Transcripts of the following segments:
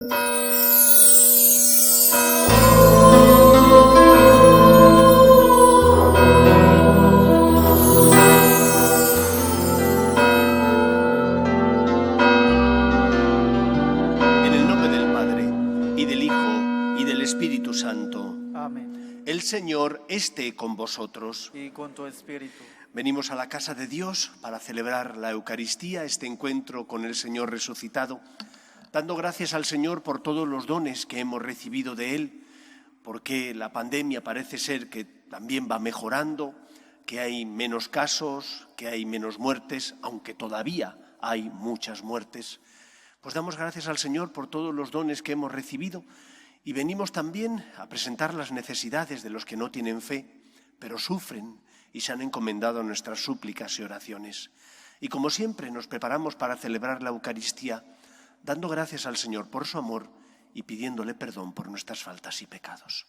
En el nombre del Padre, y del Hijo, y del Espíritu Santo. Amén. El Señor esté con vosotros. Y con tu espíritu. Venimos a la casa de Dios para celebrar la Eucaristía, este encuentro con el Señor resucitado, dando gracias al Señor por todos los dones que hemos recibido de Él, porque la pandemia parece ser que también va mejorando, que hay menos casos, que hay menos muertes, aunque todavía hay muchas muertes. Pues damos gracias al Señor por todos los dones que hemos recibido y venimos también a presentar las necesidades de los que no tienen fe, pero sufren y se han encomendado a nuestras súplicas y oraciones. Y como siempre nos preparamos para celebrar la Eucaristía, dando gracias al Señor por su amor y pidiéndole perdón por nuestras faltas y pecados.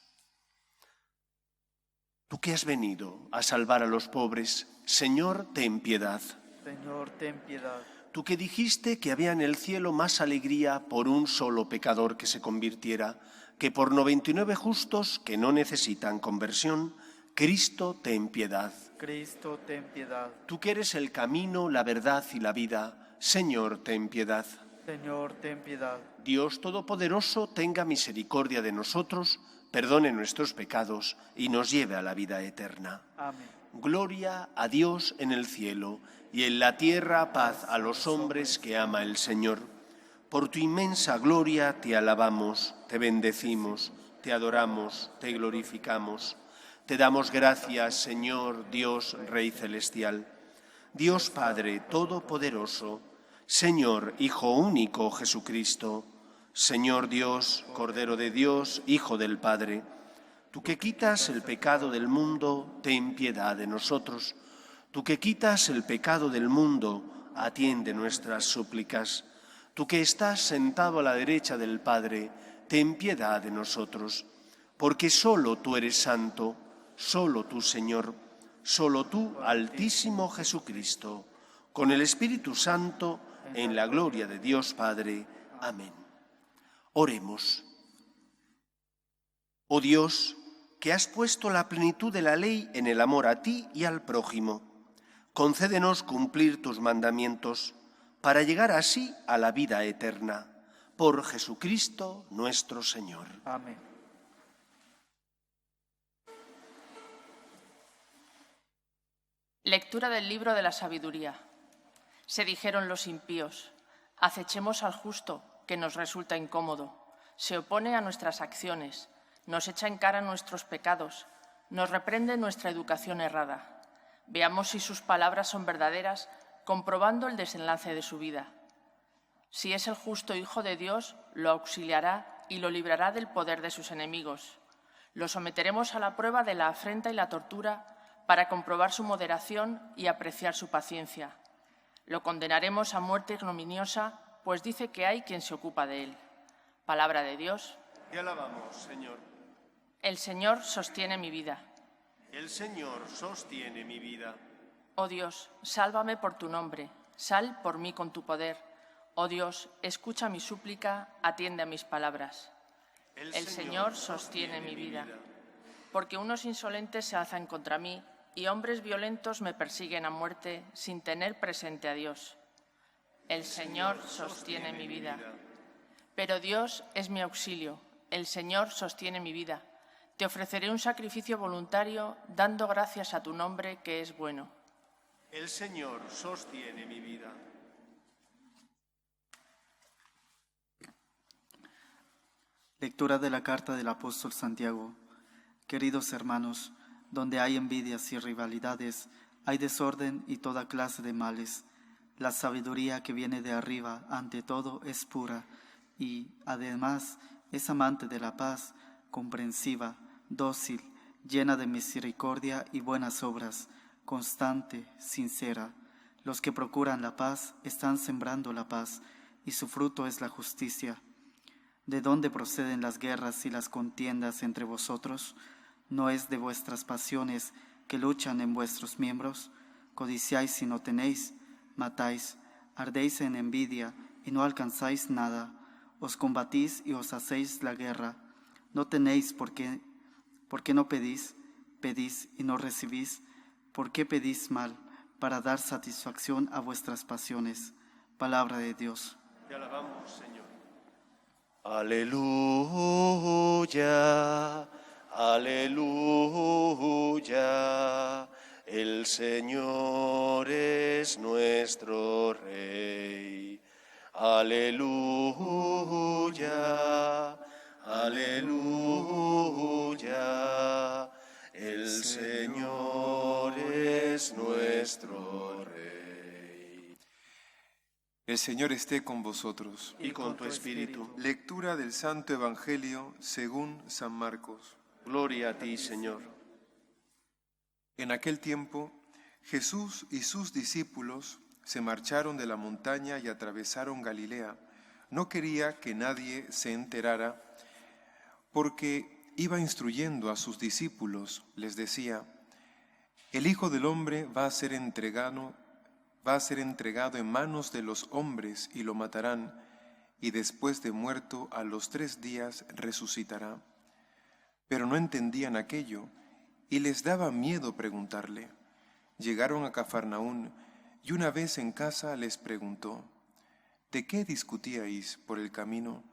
Tú que has venido a salvar a los pobres, Señor, ten piedad. Señor, ten piedad. Tú que dijiste que había en el cielo más alegría por un solo pecador que se convirtiera, que por 99 justos que no necesitan conversión, Cristo, ten piedad. Cristo, ten piedad. Tú que eres el camino, la verdad y la vida, Señor, ten piedad. Señor, ten piedad. Dios Todopoderoso, tenga misericordia de nosotros, perdone nuestros pecados y nos lleve a la vida eterna. Amén. Gloria a Dios en el cielo y en la tierra paz a los hombres que ama el Señor. Por tu inmensa gloria te alabamos, te bendecimos, te adoramos, te glorificamos. Te damos gracias, Señor, Dios, Rey celestial, Dios Padre Todopoderoso, Señor, Hijo único Jesucristo, Señor Dios, Cordero de Dios, Hijo del Padre. Tú que quitas el pecado del mundo, ten piedad de nosotros. Tú que quitas el pecado del mundo, atiende nuestras súplicas. Tú que estás sentado a la derecha del Padre, ten piedad de nosotros. Porque solo tú eres santo, solo tú, Señor, solo tú, Altísimo Jesucristo, con el Espíritu Santo, en la gloria de Dios Padre. Amén. Oremos. Oh Dios, que has puesto la plenitud de la ley en el amor a ti y al prójimo, concédenos cumplir tus mandamientos para llegar así a la vida eterna. Por Jesucristo nuestro Señor. Amén. Lectura del libro de la sabiduría. Se dijeron los impíos: acechemos al justo, que nos resulta incómodo. Se opone a nuestras acciones, nos echa en cara nuestros pecados, nos reprende nuestra educación errada. Veamos si sus palabras son verdaderas, comprobando el desenlace de su vida. Si es el justo Hijo de Dios, lo auxiliará y lo librará del poder de sus enemigos. Lo someteremos a la prueba de la afrenta y la tortura para comprobar su moderación y apreciar su paciencia. Lo condenaremos a muerte ignominiosa, pues dice que hay quien se ocupa de él. Palabra de Dios. Te alabamos, Señor. El Señor sostiene mi vida. El Señor sostiene mi vida. Oh Dios, sálvame por tu nombre, sal por mí con tu poder. Oh Dios, escucha mi súplica, atiende a mis palabras. El Señor sostiene mi vida. Porque unos insolentes se alzan contra mí y hombres violentos me persiguen a muerte sin tener presente a Dios. El Señor sostiene mi vida. Pero Dios es mi auxilio, el Señor sostiene mi vida. Te ofreceré un sacrificio voluntario, dando gracias a tu nombre, que es bueno. El Señor sostiene mi vida. Lectura de la carta del apóstol Santiago. Queridos hermanos, donde hay envidias y rivalidades, hay desorden y toda clase de males. La sabiduría que viene de arriba, ante todo, es pura y, además, es amante de la paz, comprensiva, dócil, llena de misericordia y buenas obras, constante, sincera. Los que procuran la paz están sembrando la paz, y su fruto es la justicia. ¿De dónde proceden las guerras y las contiendas entre vosotros? ¿No es de vuestras pasiones que luchan en vuestros miembros? Codiciáis y no tenéis, matáis, ardéis en envidia y no alcanzáis nada. Os combatís y os hacéis la guerra. No tenéis porque no pedís, pedís y no recibís, porque pedís mal, para dar satisfacción a vuestras pasiones. Palabra de Dios. Te alabamos, Señor. Aleluya, aleluya. El Señor es nuestro Rey. Aleluya, aleluya. El Señor es nuestro Rey. El Señor esté con vosotros. Y con tu espíritu. Lectura del Santo Evangelio según San Marcos. Gloria a ti, Señor. En aquel tiempo, Jesús y sus discípulos se marcharon de la montaña y atravesaron Galilea. No quería que nadie se enterara, porque iba instruyendo a sus discípulos. Les decía: el Hijo del Hombre va a ser entregado en manos de los hombres y lo matarán, y después de muerto a los 3 días resucitará. Pero no entendían aquello, y les daba miedo preguntarle. Llegaron a Cafarnaún, y una vez en casa les preguntó: ¿de qué discutíais por el camino?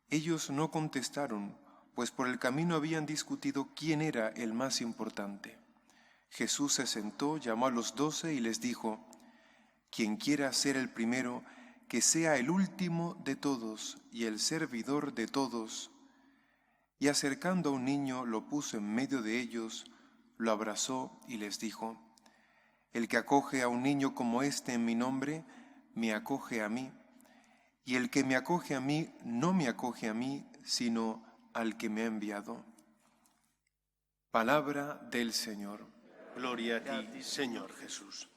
Ellos no contestaron, pues por el camino habían discutido quién era el más importante. Jesús se sentó, llamó a los 12 y les dijo: quien quiera ser el primero, que sea el último de todos y el servidor de todos. Y acercando a un niño lo puso en medio de ellos, lo abrazó y les dijo: el que acoge a un niño como este en mi nombre, me acoge a mí. Y el que me acoge a mí, no me acoge a mí, sino al que me ha enviado. Palabra del Señor. Gloria a ti, Señor Jesús.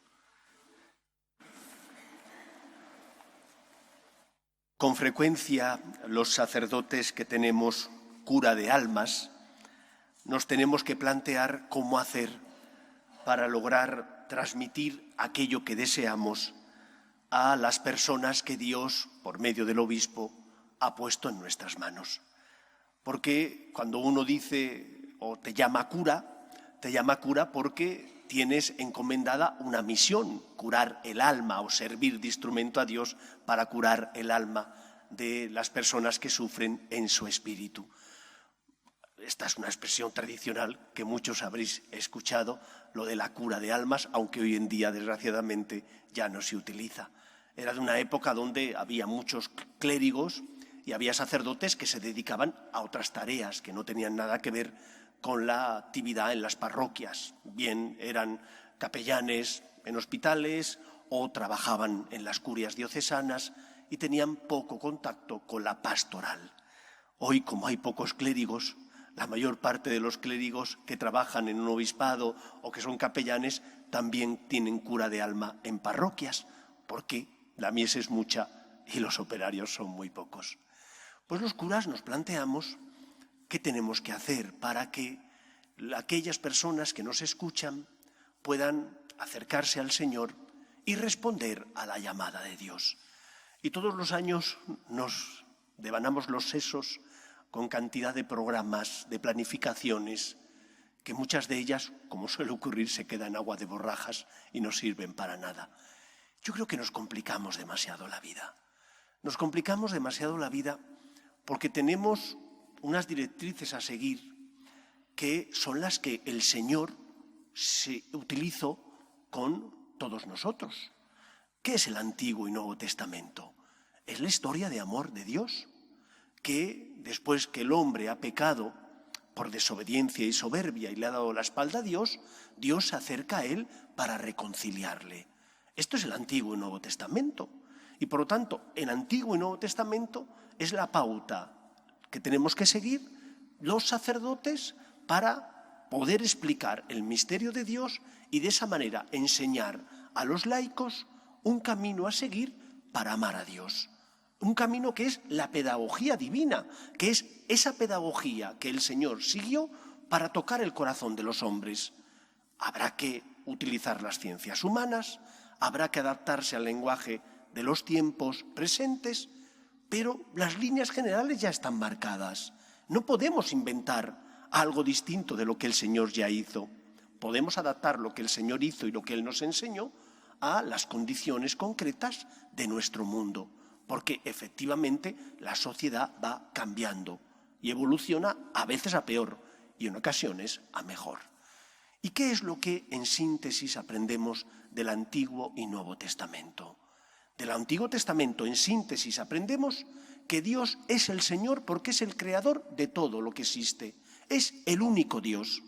Con frecuencia, los sacerdotes que tenemos cura de almas, nos tenemos que plantear cómo hacer para lograr transmitir aquello que deseamos a las personas que Dios, por medio del obispo, ha puesto en nuestras manos. Porque cuando uno dice o te llama cura porque tienes encomendada una misión, curar el alma o servir de instrumento a Dios para curar el alma de las personas que sufren en su espíritu. Esta es una expresión tradicional que muchos habréis escuchado, lo de la cura de almas, aunque hoy en día, desgraciadamente, ya no se utiliza. Era de una época donde había muchos clérigos y había sacerdotes que se dedicaban a otras tareas que no tenían nada que ver con la actividad en las parroquias. Bien eran capellanes en hospitales o trabajaban en las curias diocesanas y tenían poco contacto con la pastoral. Hoy, como hay pocos clérigos, la mayor parte de los clérigos que trabajan en un obispado o que son capellanes también tienen cura de alma en parroquias, porque la mies es mucha y los operarios son muy pocos. Pues los curas nos planteamos qué tenemos que hacer para que aquellas personas que nos escuchan puedan acercarse al Señor y responder a la llamada de Dios. Y todos los años nos devanamos los sesos con cantidad de programas, de planificaciones, que muchas de ellas, como suele ocurrir, se quedan en agua de borrajas y no sirven para nada. Yo creo que nos complicamos demasiado la vida. Nos complicamos demasiado la vida porque tenemos unas directrices a seguir que son las que el Señor se utilizó con todos nosotros. ¿Qué es el Antiguo y Nuevo Testamento? Es la historia de amor de Dios, que después que el hombre ha pecado por desobediencia y soberbia y le ha dado la espalda a Dios, Dios se acerca a él para reconciliarle. Esto es el Antiguo y Nuevo Testamento. Y por lo tanto, en Antiguo y Nuevo Testamento es la pauta que tenemos que seguir los sacerdotes para poder explicar el misterio de Dios y de esa manera enseñar a los laicos un camino a seguir para amar a Dios. Un camino que es la pedagogía divina, que es esa pedagogía que el Señor siguió para tocar el corazón de los hombres. Habrá que utilizar las ciencias humanas, habrá que adaptarse al lenguaje de los tiempos presentes, pero las líneas generales ya están marcadas. No podemos inventar algo distinto de lo que el Señor ya hizo. Podemos adaptar lo que el Señor hizo y lo que Él nos enseñó a las condiciones concretas de nuestro mundo, porque efectivamente la sociedad va cambiando y evoluciona a veces a peor y en ocasiones a mejor. ¿Y qué es lo que en síntesis aprendemos del Antiguo y Nuevo Testamento? Del Antiguo Testamento en síntesis aprendemos que Dios es el Señor porque es el creador de todo lo que existe. Es el único Dios.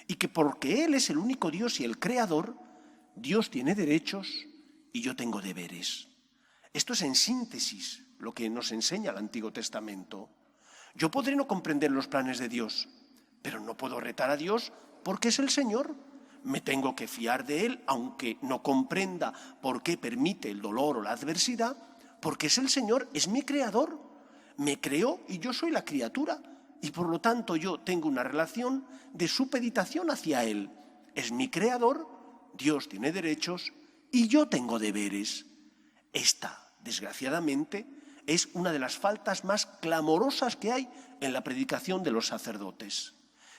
Y que porque Él es el único Dios y el creador, Dios tiene derechos y yo tengo deberes. Esto es en síntesis lo que nos enseña el Antiguo Testamento. Yo podré no comprender los planes de Dios, pero no puedo retar a Dios porque es el Señor. Me tengo que fiar de Él, aunque no comprenda por qué permite el dolor o la adversidad, porque es el Señor, es mi creador. Me creó y yo soy la criatura, y por lo tanto yo tengo una relación de supeditación hacia Él. Es mi creador, Dios tiene derechos y yo tengo deberes. Esta, desgraciadamente, es una de las faltas más clamorosas que hay en la predicación de los sacerdotes.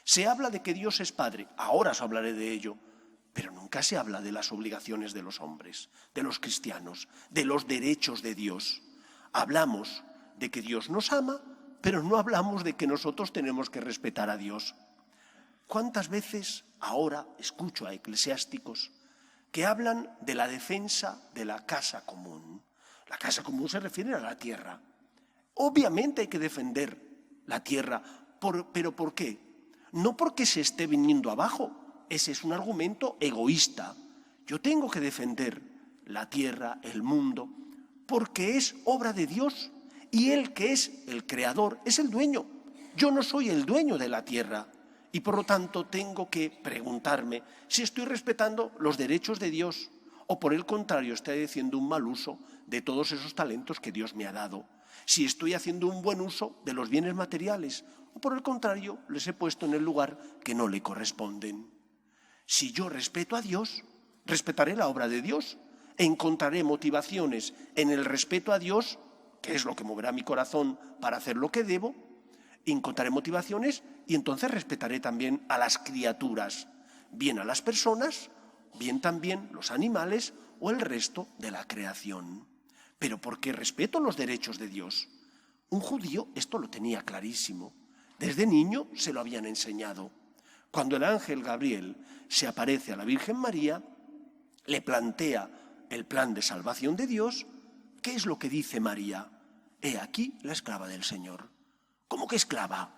Se habla de que Dios es Padre, ahora os hablaré de ello, pero nunca se habla de las obligaciones de los hombres, de los cristianos, de los derechos de Dios. Hablamos de que Dios nos ama, pero no hablamos de que nosotros tenemos que respetar a Dios. ¿Cuántas veces ahora escucho a eclesiásticos que hablan de la defensa de la casa común? La casa común se refiere a la tierra. Obviamente hay que defender la tierra, pero ¿por qué? No porque se esté viniendo abajo, ese es un argumento egoísta. Yo tengo que defender la tierra, el mundo, porque es obra de Dios y Él, que es el creador, es el dueño. Yo no soy el dueño de la tierra y por lo tanto tengo que preguntarme si estoy respetando los derechos de Dios o por el contrario estoy haciendo un mal uso de todos esos talentos que Dios me ha dado. Si estoy haciendo un buen uso de los bienes materiales o por el contrario les he puesto en el lugar que no le corresponden. Si yo respeto a Dios, respetaré la obra de Dios, encontraré motivaciones en el respeto a Dios, que es lo que moverá mi corazón para hacer lo que debo, encontraré motivaciones y entonces respetaré también a las criaturas, bien a las personas, bien también los animales o el resto de la creación. Pero porque respeto los derechos de Dios. Un judío esto lo tenía clarísimo. Desde niño se lo habían enseñado. Cuando el ángel Gabriel se aparece a la Virgen María, le plantea el plan de salvación de Dios. ¿Qué es lo que dice María? He aquí la esclava del Señor. ¿Cómo que esclava?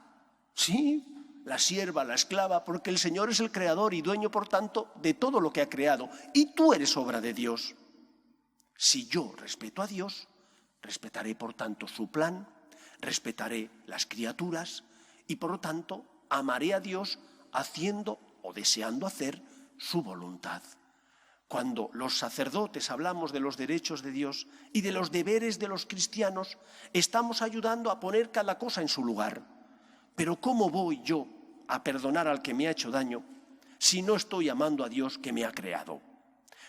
Sí, la sierva, la esclava, porque el Señor es el creador y dueño, por tanto, de todo lo que ha creado. Y tú eres obra de Dios. Si yo respeto a Dios, respetaré, por tanto, su plan, respetaré las criaturas y, por lo tanto, amaré a Dios haciendo o deseando hacer su voluntad. Cuando los sacerdotes hablamos de los derechos de Dios y de los deberes de los cristianos, estamos ayudando a poner cada cosa en su lugar. Pero ¿cómo voy yo a perdonar al que me ha hecho daño si no estoy amando a Dios que me ha creado?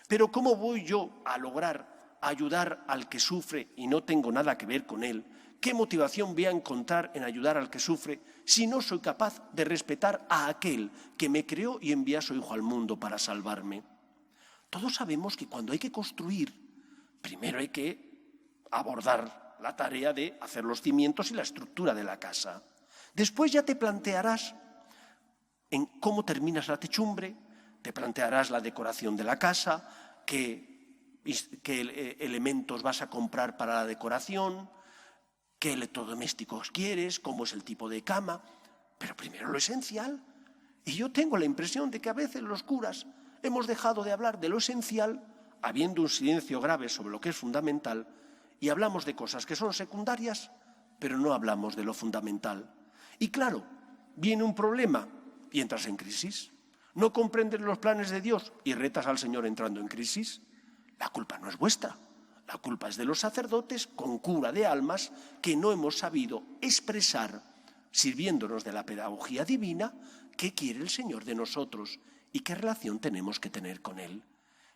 Pero ¿cómo voy yo a lograr ayudar al que sufre y no tengo nada que ver con él? ¿Qué motivación voy a encontrar en ayudar al que sufre si no soy capaz de respetar a aquel que me creó y envía a su Hijo al mundo para salvarme? Todos sabemos que cuando hay que construir, primero hay que abordar la tarea de hacer los cimientos y la estructura de la casa. Después ya te plantearás en cómo terminas la techumbre, te plantearás la decoración de la casa, qué elementos vas a comprar para la decoración, qué electrodomésticos quieres, cómo es el tipo de cama, pero primero lo esencial. Y yo tengo la impresión de que a veces los curas hemos dejado de hablar de lo esencial, habiendo un silencio grave sobre lo que es fundamental, y hablamos de cosas que son secundarias, pero no hablamos de lo fundamental. Y claro, viene un problema y entras en crisis. No comprendes los planes de Dios y retas al Señor entrando en crisis. La culpa no es vuestra. La culpa es de los sacerdotes con cura de almas que no hemos sabido expresar, sirviéndonos de la pedagogía divina, qué quiere el Señor de nosotros y qué relación tenemos que tener con Él.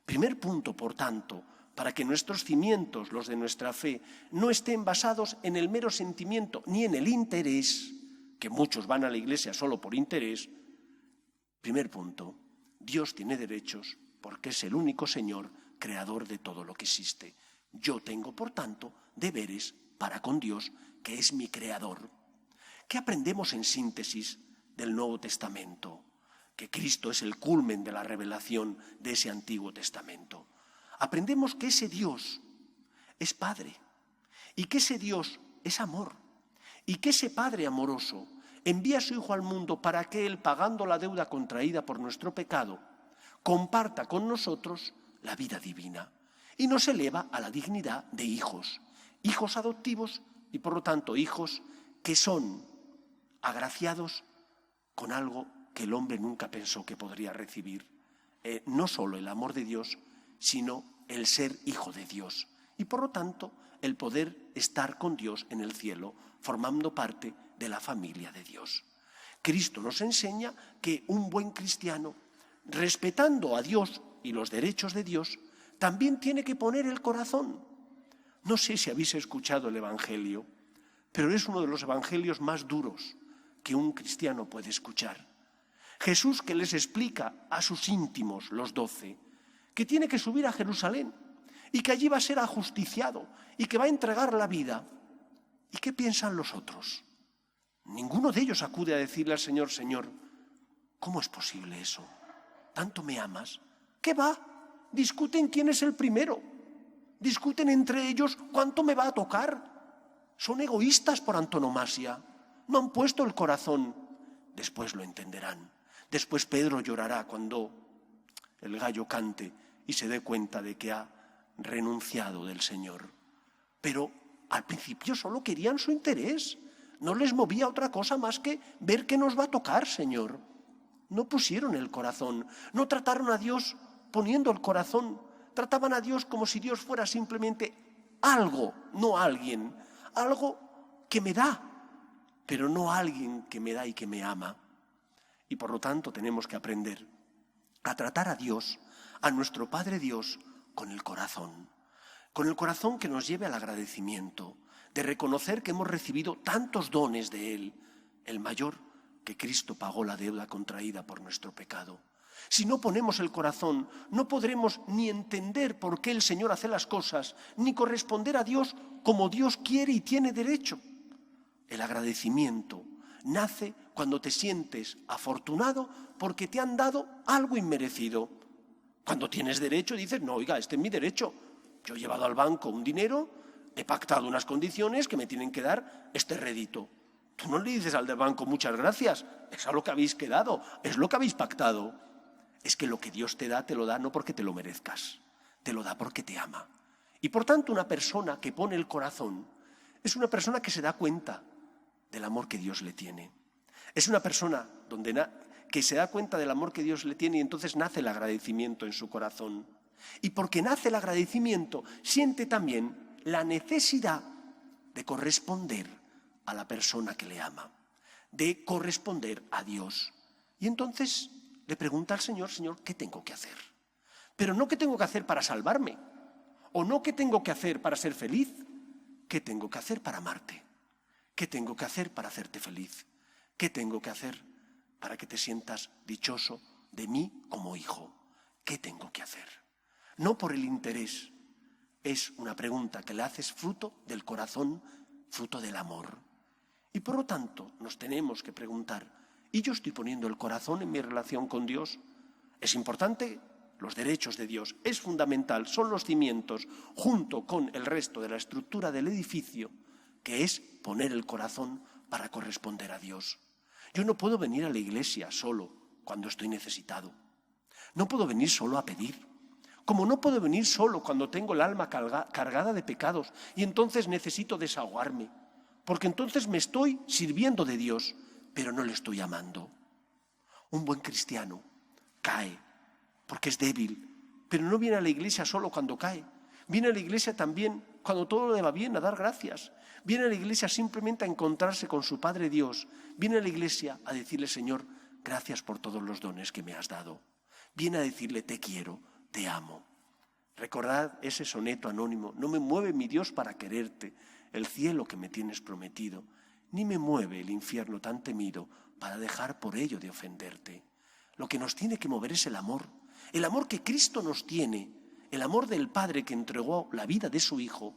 Primer punto, por tanto, para que nuestros cimientos, los de nuestra fe, no estén basados en el mero sentimiento ni en el interés, que muchos van a la iglesia solo por interés. Primer punto, Dios tiene derechos porque es el único Señor, creador de todo lo que existe. Yo tengo, por tanto, deberes para con Dios, que es mi creador. ¿Qué aprendemos en síntesis del Nuevo Testamento? Que Cristo es el culmen de la revelación de ese Antiguo Testamento. Aprendemos que ese Dios es Padre y que ese Dios es amor y que ese Padre amoroso envía a su Hijo al mundo para que Él, pagando la deuda contraída por nuestro pecado, comparta con nosotros la vida divina y nos eleva a la dignidad de hijos, hijos adoptivos y por lo tanto hijos que son agraciados con algo que el hombre nunca pensó que podría recibir. No solo el amor de Dios, sino el ser hijo de Dios. Y por lo tanto, el poder estar con Dios en el cielo, formando parte de la familia de Dios. Cristo nos enseña que un buen cristiano, respetando a Dios y los derechos de Dios, también tiene que poner el corazón. No sé si habéis escuchado el Evangelio, pero es uno de los evangelios más duros que un cristiano puede escuchar. Jesús, que les explica a sus íntimos, los 12, que tiene que subir a Jerusalén y que allí va a ser ajusticiado y que va a entregar la vida. ¿Y qué piensan los otros? Ninguno de ellos acude a decirle al Señor: Señor, ¿cómo es posible eso? ¿Tanto me amas? ¿Qué va? Discuten quién es el primero. Discuten entre ellos cuánto me va a tocar. Son egoístas por antonomasia. No han puesto el corazón. Después lo entenderán. Después Pedro llorará cuando el gallo cante y se dé cuenta de que ha renunciado del Señor. Pero al principio solo querían su interés. No les movía otra cosa más que ver qué nos va a tocar, Señor. No pusieron el corazón. No trataron a Dios poniendo el corazón. Trataban a Dios como si Dios fuera simplemente algo, no alguien. Algo que me da, pero no alguien que me da y que me ama. Y por lo tanto tenemos que aprender a tratar a Dios, a nuestro Padre Dios, con el corazón que nos lleve al agradecimiento, de reconocer que hemos recibido tantos dones de Él, el mayor, que Cristo pagó la deuda contraída por nuestro pecado. Si no ponemos el corazón, no podremos ni entender por qué el Señor hace las cosas, ni corresponder a Dios como Dios quiere y tiene derecho. El agradecimiento nace cuando te sientes afortunado porque te han dado algo inmerecido. Cuando tienes derecho dices: no, oiga, este es mi derecho. Yo he llevado al banco un dinero, he pactado unas condiciones que me tienen que dar este rédito. Tú no le dices al del banco: muchas gracias, es a lo que habéis quedado, es lo que habéis pactado. Es que lo que Dios te da no porque te lo merezcas, te lo da porque te ama. Y por tanto, una persona que pone el corazón es una persona que se da cuenta del amor que Dios le tiene. Es una persona que se da cuenta del amor que Dios le tiene y entonces nace el agradecimiento en su corazón. Y porque nace el agradecimiento, siente también la necesidad de corresponder a la persona que le ama, de corresponder a Dios. Y entonces le pregunta al Señor: Señor, ¿qué tengo que hacer? Pero no qué tengo que hacer para salvarme, o no qué tengo que hacer para ser feliz. ¿Qué tengo que hacer para amarte? ¿Qué tengo que hacer para hacerte feliz? ¿Qué tengo que hacer para que te sientas dichoso de mí como hijo? ¿Qué tengo que hacer? No por el interés. Es una pregunta que le haces fruto del corazón, fruto del amor. Y por lo tanto nos tenemos que preguntar: ¿y yo estoy poniendo el corazón en mi relación con Dios? Es importante los derechos de Dios, es fundamental, son los cimientos, junto con el resto de la estructura del edificio, que es poner el corazón para corresponder a Dios. Yo no puedo venir a la iglesia solo cuando estoy necesitado. No puedo venir solo a pedir. Como no puedo venir solo cuando tengo el alma cargada de pecados y entonces necesito desahogarme, porque entonces me estoy sirviendo de Dios, pero no le estoy amando. Un buen cristiano cae porque es débil, pero no viene a la iglesia solo cuando cae. Viene a la iglesia también cuando todo le va bien, a dar gracias. Viene a la iglesia simplemente a encontrarse con su Padre Dios. Viene a la iglesia a decirle: Señor, gracias por todos los dones que me has dado. Viene a decirle: te quiero, te amo. Recordad ese soneto anónimo: no me mueve mi Dios para quererte el cielo que me tienes prometido, ni me mueve el infierno tan temido para dejar por ello de ofenderte. Lo que nos tiene que mover es el amor que Cristo nos tiene, el amor del Padre que entregó la vida de su Hijo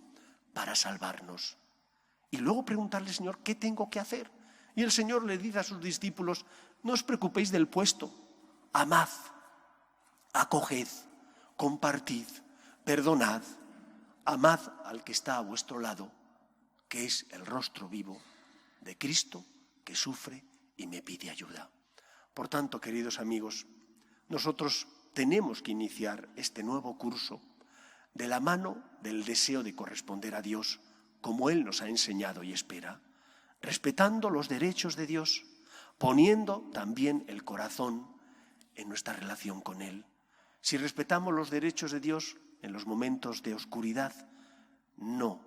para salvarnos. Y luego preguntarle: Señor, ¿qué tengo que hacer? Y el Señor le dice a sus discípulos: no os preocupéis del puesto, amad, acoged, compartid, perdonad, amad al que está a vuestro lado, que es el rostro vivo de Cristo que sufre y me pide ayuda. Por tanto, queridos amigos, nosotros tenemos que iniciar este nuevo curso de la mano del deseo de corresponder a Dios como Él nos ha enseñado y espera, respetando los derechos de Dios, poniendo también el corazón en nuestra relación con Él. Si respetamos los derechos de Dios en los momentos de oscuridad, no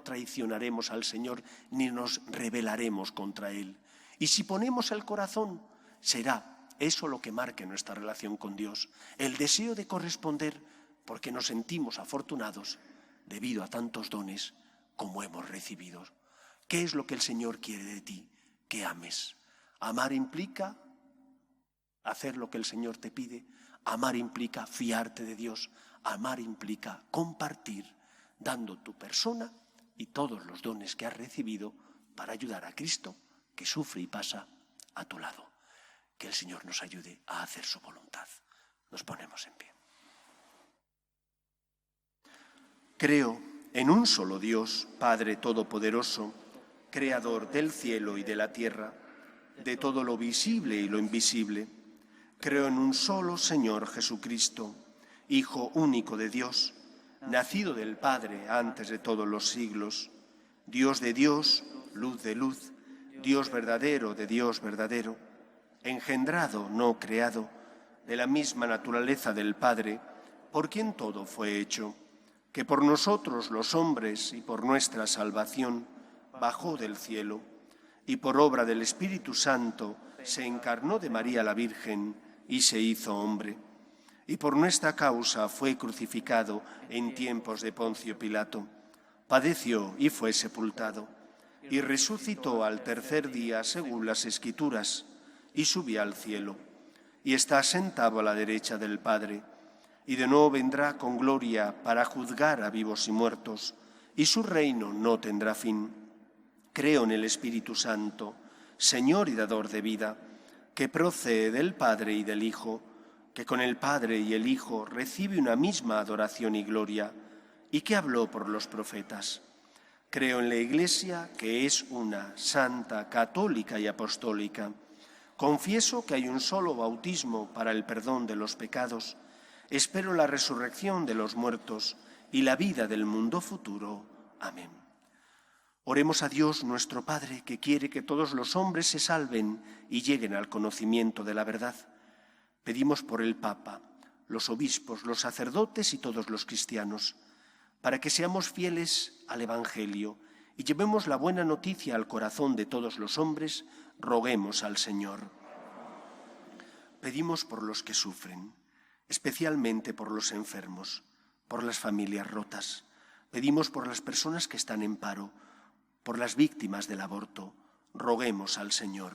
traicionaremos al Señor ni nos rebelaremos contra Él. Y si ponemos el corazón, será eso lo que marque nuestra relación con Dios, el deseo de corresponder, porque nos sentimos afortunados debido a tantos dones como hemos recibido. ¿Qué es lo que el Señor quiere de ti? Que ames. Amar implica hacer lo que el Señor te pide. Amar implica fiarte de Dios. Amar implica compartir, dando tu persona y todos los dones que has recibido para ayudar a Cristo, que sufre y pasa a tu lado. Que el Señor nos ayude a hacer su voluntad. Nos ponemos en pie. Creo en un solo Dios, Padre Todopoderoso, Creador del cielo y de la tierra, de todo lo visible y lo invisible. Creo en un solo Señor Jesucristo, Hijo único de Dios, nacido del Padre antes de todos los siglos, Dios de Dios, luz de luz, Dios verdadero de Dios verdadero, engendrado, no creado, de la misma naturaleza del Padre, por quien todo fue hecho, que por nosotros los hombres y por nuestra salvación bajó del cielo, y por obra del Espíritu Santo se encarnó de María la Virgen y se hizo hombre, y por nuestra causa fue crucificado en tiempos de Poncio Pilato, padeció y fue sepultado, y resucitó al tercer día según las Escrituras, y subió al cielo, y está sentado a la derecha del Padre, y de nuevo vendrá con gloria para juzgar a vivos y muertos, y su reino no tendrá fin. Creo en el Espíritu Santo, Señor y dador de vida, que procede del Padre y del Hijo, que con el Padre y el Hijo recibe una misma adoración y gloria, y que habló por los profetas. Creo en la Iglesia, que es una, santa, católica y apostólica. Confieso que hay un solo bautismo para el perdón de los pecados. Espero la resurrección de los muertos y la vida del mundo futuro. Amén. Oremos a Dios nuestro Padre, que quiere que todos los hombres se salven y lleguen al conocimiento de la verdad. Pedimos por el Papa, los obispos, los sacerdotes y todos los cristianos, para que seamos fieles al Evangelio y llevemos la buena noticia al corazón de todos los hombres. Roguemos al Señor. Pedimos por los que sufren, especialmente por los enfermos, por las familias rotas. Pedimos por las personas que están en paro, por las víctimas del aborto. Roguemos al Señor.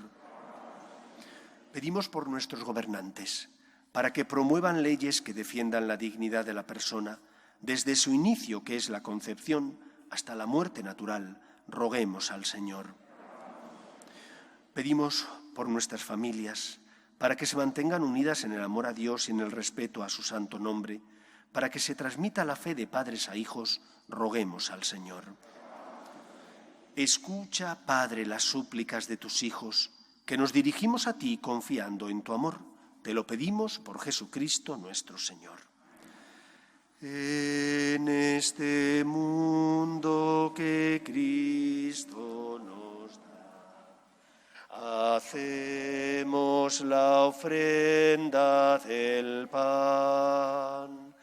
Pedimos por nuestros gobernantes, para que promuevan leyes que defiendan la dignidad de la persona, desde su inicio, que es la concepción, hasta la muerte natural. Roguemos al Señor. Pedimos por nuestras familias, para que se mantengan unidas en el amor a Dios y en el respeto a su santo nombre, para que se transmita la fe de padres a hijos. Roguemos al Señor. Escucha, Padre, las súplicas de tus hijos, que nos dirigimos a ti confiando en tu amor. Te lo pedimos por Jesucristo nuestro Señor. En este mundo que Cristo nos da, hacemos la ofrenda del pan,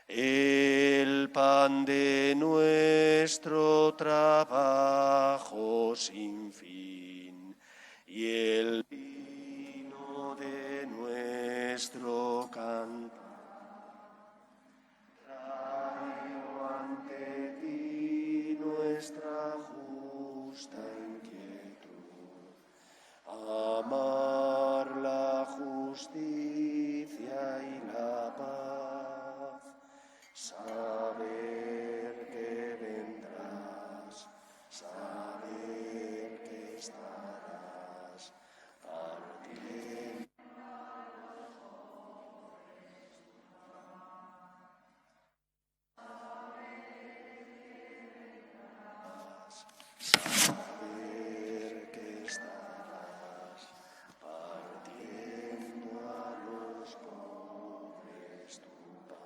el pan de nuestro trabajo sin fin y el vino de nuestro canto. estarás, partiendo. Saber que estarás partiendo a los pobres tu pan.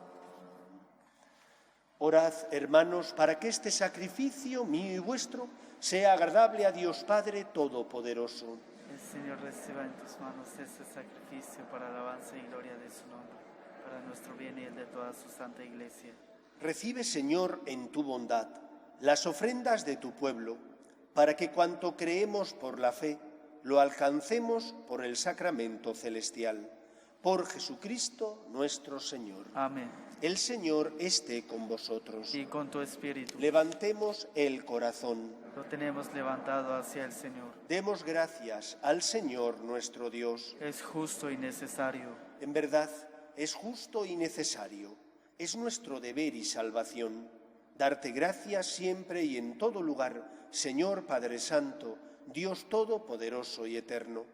Orad, hermanos, para que este sacrificio mío y vuestro sea agradable a Dios Padre Todopoderoso. El Señor reciba en tus manos este sacrificio para alabanza y gloria de su nombre, para nuestro bien y el de toda su santa Iglesia. Recibe, Señor, en tu bondad las ofrendas de tu pueblo, para que cuanto creemos por la fe, lo alcancemos por el sacramento celestial. Por Jesucristo nuestro Señor. Amén. El Señor esté con vosotros. Y con tu espíritu. Levantemos el corazón. Lo tenemos levantado hacia el Señor. Demos gracias al Señor nuestro Dios. Es justo y necesario. En verdad, es justo y necesario. Es nuestro deber y salvación darte gracias siempre y en todo lugar, Señor Padre Santo, Dios Todopoderoso y Eterno,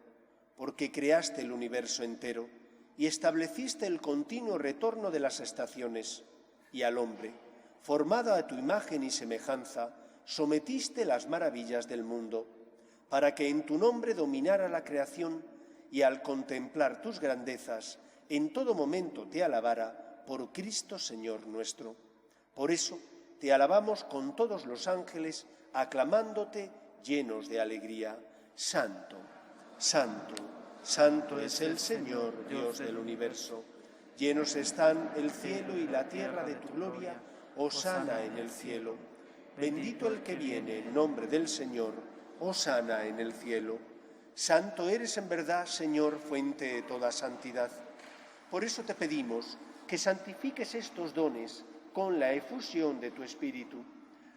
porque creaste el universo entero y estableciste el continuo retorno de las estaciones, y al hombre, formado a tu imagen y semejanza, sometiste las maravillas del mundo, para que en tu nombre dominara la creación y al contemplar tus grandezas, en todo momento te alabara por Cristo Señor nuestro. Por eso te alabamos con todos los ángeles, aclamándote llenos de alegría. Santo, santo, santo es el Señor, Dios del universo. Llenos están el cielo y la tierra de tu gloria. Hosana en el cielo. Bendito el que viene en nombre del Señor. Hosana en el cielo. Santo eres en verdad, Señor, fuente de toda santidad. Por eso te pedimos que santifiques estos dones con la efusión de tu Espíritu,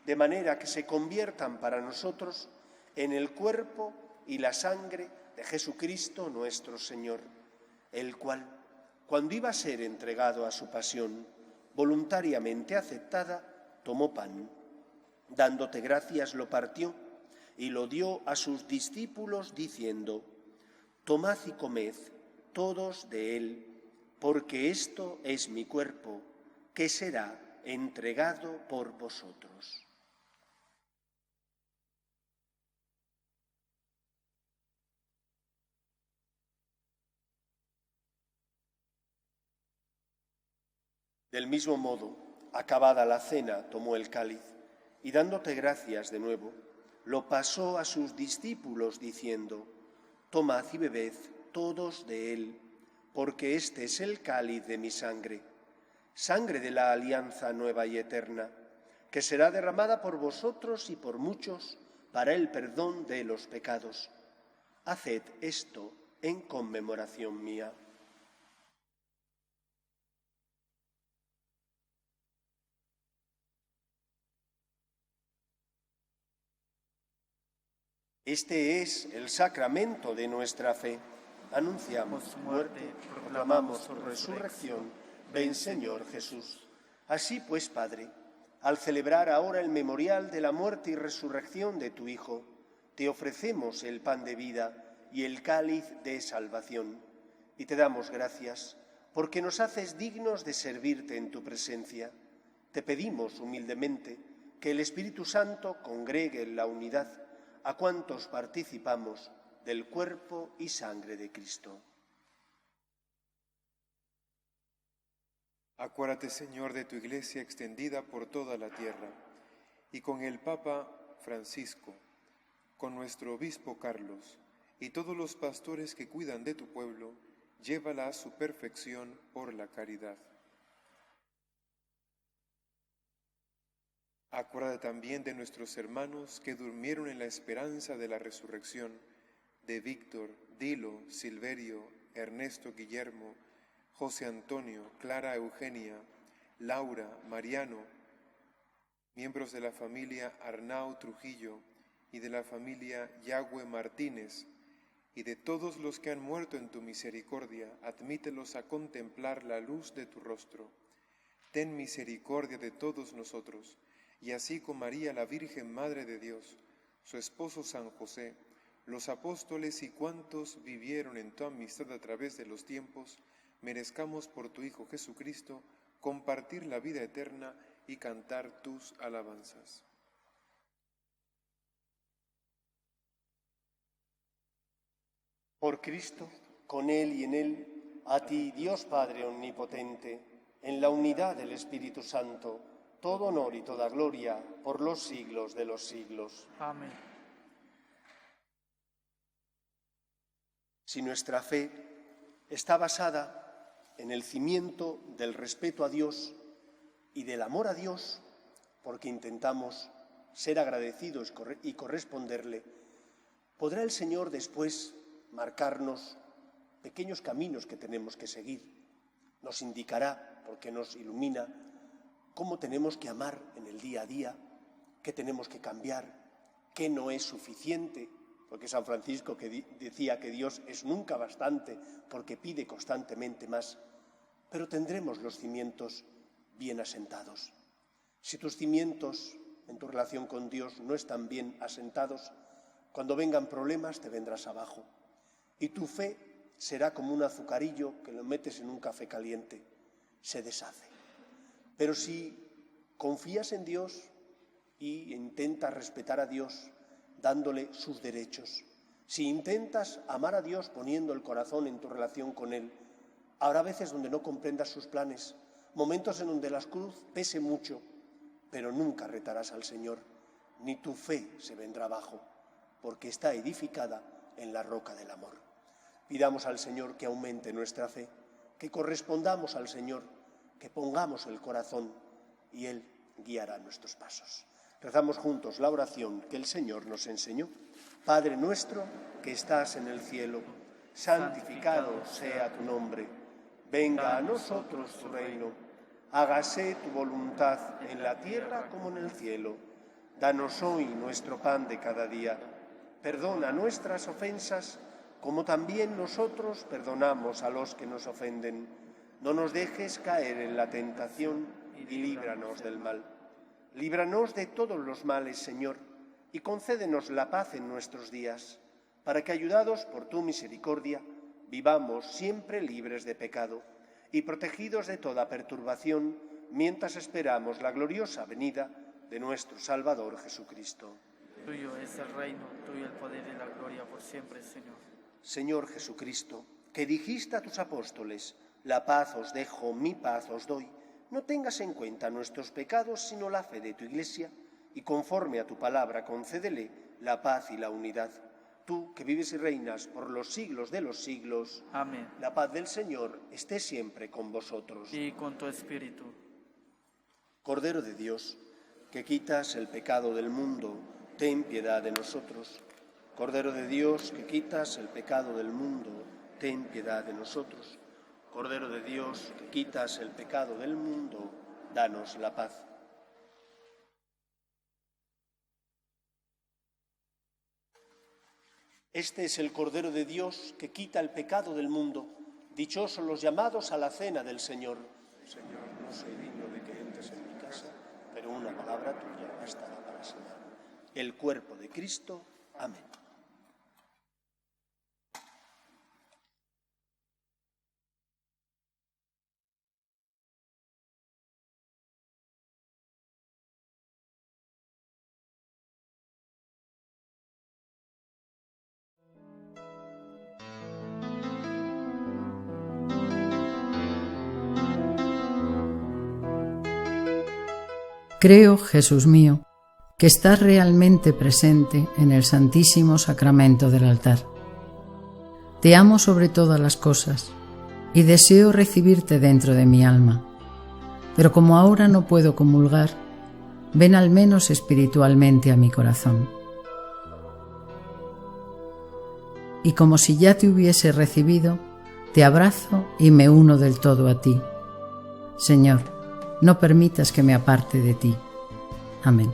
de manera que se conviertan para nosotros en el cuerpo y la sangre de Jesucristo nuestro Señor, el cual, cuando iba a ser entregado a su pasión, voluntariamente aceptada, tomó pan, dándote gracias lo partió y lo dio a sus discípulos diciendo: tomad y comed todos de él, porque esto es mi cuerpo, que será entregado por vosotros. Del mismo modo, acabada la cena, tomó el cáliz y dándote gracias de nuevo, lo pasó a sus discípulos diciendo: tomad y bebed todos de él, porque este es el cáliz de mi sangre, sangre de la alianza nueva y eterna, que será derramada por vosotros y por muchos para el perdón de los pecados. Haced esto en conmemoración mía. Este es el sacramento de nuestra fe. Anunciamos Por su tu muerte, proclamamos tu resurrección. Ven, Señor Jesús. Así pues, Padre, al celebrar ahora el memorial de la muerte y resurrección de tu Hijo, te ofrecemos el pan de vida y el cáliz de salvación, y te damos gracias porque nos haces dignos de servirte en tu presencia. Te pedimos humildemente que el Espíritu Santo congregue en la unidad a cuantos participamos del cuerpo y sangre de Cristo. Acuérdate, Señor, de tu Iglesia extendida por toda la tierra, y con el Papa Francisco, con nuestro Obispo Carlos, y todos los pastores que cuidan de tu pueblo, llévala a su perfección por la caridad. Acuérdate también de nuestros hermanos que durmieron en la esperanza de la resurrección, de Víctor, Dilo, Silverio, Ernesto Guillermo, José Antonio, Clara Eugenia, Laura, Mariano, miembros de la familia Arnau Trujillo y de la familia Yagüe Martínez, y de todos los que han muerto en tu misericordia, admítelos a contemplar la luz de tu rostro. Ten misericordia de todos nosotros, y así con María, la Virgen Madre de Dios, su esposo San José, los apóstoles y cuantos vivieron en tu amistad a través de los tiempos, merezcamos por tu Hijo Jesucristo compartir la vida eterna y cantar tus alabanzas. Por Cristo, con Él y en Él, a ti, Dios Padre Omnipotente, en la unidad del Espíritu Santo, todo honor y toda gloria por los siglos de los siglos. Amén. Si nuestra fe está basada en el cimiento del respeto a Dios y del amor a Dios, porque intentamos ser agradecidos y corresponderle, podrá el Señor después marcarnos pequeños caminos que tenemos que seguir. Nos indicará, porque nos ilumina, cómo tenemos que amar en el día a día, qué tenemos que cambiar, qué no es suficiente, porque San Francisco decía que Dios es nunca bastante porque pide constantemente más, pero tendremos los cimientos bien asentados. Si tus cimientos en tu relación con Dios no están bien asentados, cuando vengan problemas te vendrás abajo y tu fe será como un azucarillo que lo metes en un café caliente, se deshace. Pero si confías en Dios y intentas respetar a Dios, dándole sus derechos, si intentas amar a Dios poniendo el corazón en tu relación con Él, habrá veces donde no comprendas sus planes, momentos en donde la cruz pese mucho, pero nunca retarás al Señor, ni tu fe se vendrá abajo, porque está edificada en la roca del amor. Pidamos al Señor que aumente nuestra fe, que correspondamos al Señor, que pongamos el corazón y Él guiará nuestros pasos. Rezamos juntos la oración que el Señor nos enseñó. Padre nuestro que estás en el cielo, santificado sea tu nombre. Venga a nosotros tu reino. Hágase tu voluntad en la tierra como en el cielo. Danos hoy nuestro pan de cada día. Perdona nuestras ofensas, como también nosotros perdonamos a los que nos ofenden. No nos dejes caer en la tentación y líbranos del mal. Líbranos de todos los males, Señor, y concédenos la paz en nuestros días, para que, ayudados por tu misericordia, vivamos siempre libres de pecado y protegidos de toda perturbación, mientras esperamos la gloriosa venida de nuestro Salvador Jesucristo. Tuyo es el reino, tuyo el poder y la gloria por siempre, Señor. Señor Jesucristo, que dijiste a tus apóstoles, la paz os dejo, mi paz os doy, no tengas en cuenta nuestros pecados, sino la fe de tu Iglesia, y conforme a tu palabra concédele la paz y la unidad. Tú, que vives y reinas por los siglos de los siglos. Amén. La paz del Señor esté siempre con vosotros. Y con tu espíritu. Cordero de Dios, que quitas el pecado del mundo, ten piedad de nosotros. Cordero de Dios, que quitas el pecado del mundo, ten piedad de nosotros. Cordero de Dios, que quitas el pecado del mundo, danos la paz. Este es el Cordero de Dios que quita el pecado del mundo. Dichosos los llamados a la cena del Señor. Señor, no soy digno de que entres en mi casa, pero una palabra tuya bastará para sanar. El cuerpo de Cristo. Amén. Creo, Jesús mío, que estás realmente presente en el Santísimo Sacramento del altar. Te amo sobre todas las cosas y deseo recibirte dentro de mi alma, pero como ahora no puedo comulgar, ven al menos espiritualmente a mi corazón. Y como si ya te hubiese recibido, te abrazo y me uno del todo a ti. Señor, no permitas que me aparte de ti. Amén.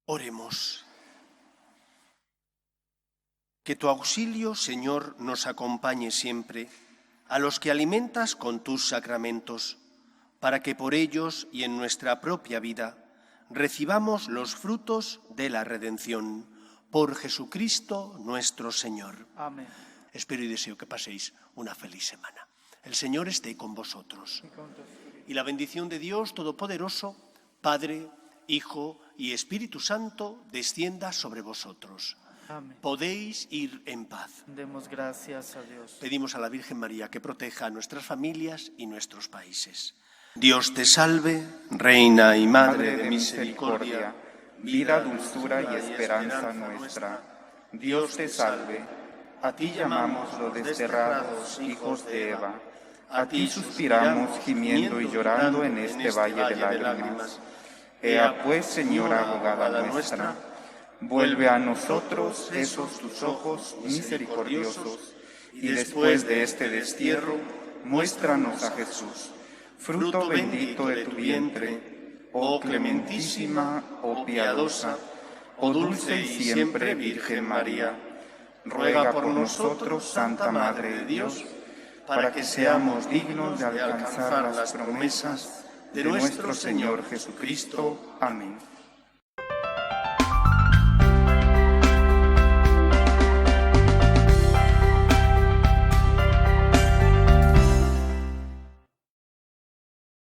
Oremos. Que tu auxilio, Señor, nos acompañe siempre, a los que alimentas con tus sacramentos, para que por ellos y en nuestra propia vida recibamos los frutos de la redención. Por Jesucristo nuestro Señor. Amén. Espero y deseo que paséis una feliz semana. El Señor esté con vosotros. Y la bendición de Dios Todopoderoso, Padre, Hijo y Espíritu Santo, descienda sobre vosotros. Amén. Podéis ir en paz. Demos gracias a Dios. Pedimos a la Virgen María que proteja a nuestras familias y nuestros países. Dios te salve, Reina y Madre de misericordia, vida, dulzura y esperanza nuestra. Dios te salve. A ti llamamos los desterrados hijos de Eva. A ti suspiramos gimiendo y llorando en este valle de lágrimas. Ea pues, Señora abogada nuestra, vuelve a nosotros esos tus ojos misericordiosos, y después de este destierro, muéstranos a Jesús, fruto bendito de tu vientre, oh clementísima, oh piadosa, oh dulce y siempre Virgen María. Ruega por nosotros, Santa Madre de Dios, para que seamos dignos de alcanzar las promesas de nuestro Señor Jesucristo. Amén.